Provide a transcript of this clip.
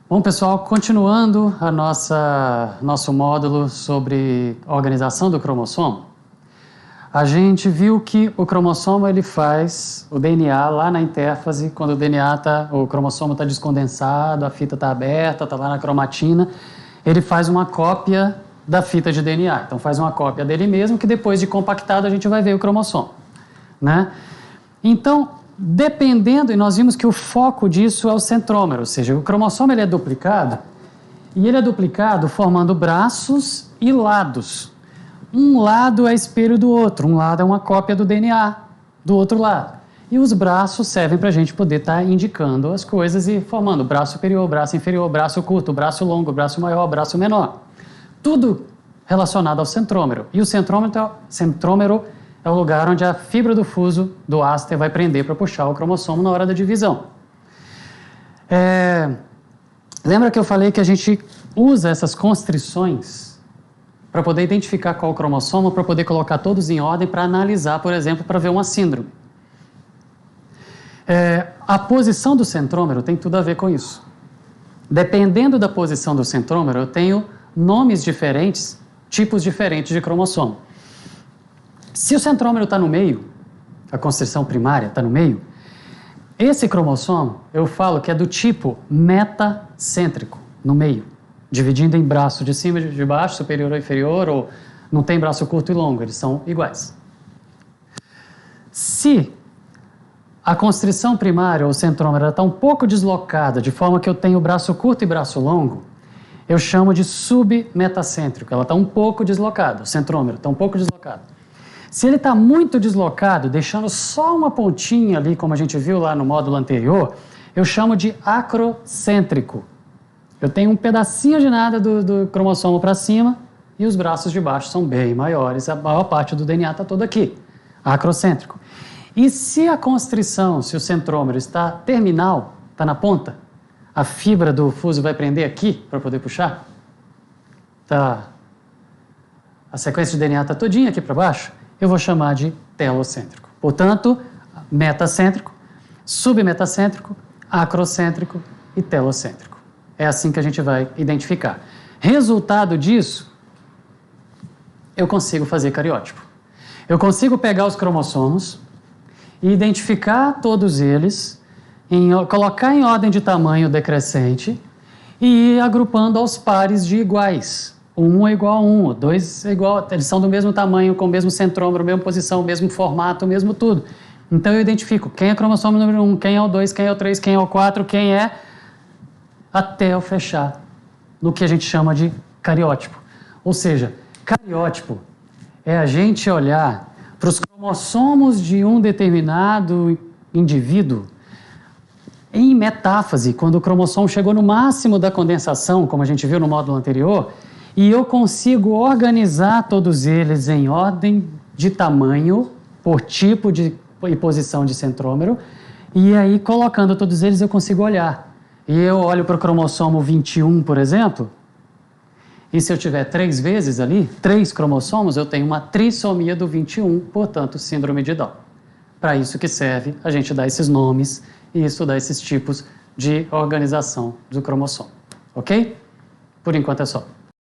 Bom, pessoal, continuando nosso módulo sobre a organização do cromossomo, a gente viu que o cromossomo ele faz o DNA lá na intérfase, quando o cromossomo está descondensado, a fita está aberta, está lá na cromatina, ele faz uma cópia da fita de DNA. Então faz uma cópia dele mesmo, que depois de compactado a gente vai ver o cromossomo, né? Então, dependendo, e nós vimos que o foco disso é o centrômero, ou seja, o cromossomo ele é duplicado, e ele é duplicado formando braços e lados. Um lado é espelho do outro, um lado é uma cópia do DNA do outro lado. E os braços servem para a gente poder estar indicando as coisas e formando braço superior, braço inferior, braço curto, braço longo, braço maior, braço menor. Tudo relacionado ao centrômero. E o centrômero é o lugar onde a fibra do fuso do áster vai prender para puxar o cromossomo na hora da divisão. Lembra que eu falei que a gente usa essas constrições para poder identificar qual o cromossomo, para poder colocar todos em ordem para analisar, por exemplo, para ver uma síndrome. A posição do centrômero tem tudo a ver com isso. Dependendo da posição do centrômero, eu tenho nomes diferentes, tipos diferentes de cromossomo. Se o centrômero está no meio, a constrição primária está no meio, esse cromossomo eu falo que é do tipo metacêntrico, no meio, dividindo em braço de cima e de baixo, superior ou inferior, ou não tem braço curto e longo, eles são iguais. Se a constrição primária ou centrômero está um pouco deslocada, de forma que eu tenho braço curto e braço longo, eu chamo de submetacêntrico, ela está um pouco deslocada, o centrômero está um pouco deslocado. Se ele está muito deslocado, deixando só uma pontinha ali, como a gente viu lá no módulo anterior, eu chamo de acrocêntrico. Eu tenho um pedacinho de nada do cromossomo para cima e os braços de baixo são bem maiores, a maior parte do DNA está todo aqui, acrocêntrico. E se a constrição, se o centrômero está terminal, está na ponta, a fibra do fuso vai prender aqui para poder puxar, a sequência de DNA está todinha aqui para baixo, eu vou chamar de telocêntrico. Portanto, metacêntrico, submetacêntrico, acrocêntrico e telocêntrico. É assim que a gente vai identificar. Resultado disso, eu consigo fazer cariótipo. Eu consigo pegar os cromossomos e identificar todos eles, colocar em ordem de tamanho decrescente e ir agrupando aos pares de iguais. Um é igual a um, dois é igual, eles são do mesmo tamanho, com o mesmo centrômero, mesma posição, mesmo formato, mesmo tudo. Então eu identifico quem é cromossomo número 1, quem é o 2, quem é o 3, quem é o 4, quem é, até eu fechar no que a gente chama de cariótipo. Ou seja, cariótipo é a gente olhar para os cromossomos de um determinado indivíduo em metáfase, quando o cromossomo chegou no máximo da condensação, como a gente viu no módulo anterior, e eu consigo organizar todos eles em ordem de tamanho, por tipo e posição de centrômero, e aí colocando todos eles eu consigo olhar. E eu olho para o cromossomo 21, por exemplo, e se eu tiver 3 vezes ali, 3 cromossomos, eu tenho uma trissomia do 21, portanto, síndrome de Down. Para isso que serve a gente dar esses nomes e estudar esses tipos de organização do cromossomo. Ok? Por enquanto é só.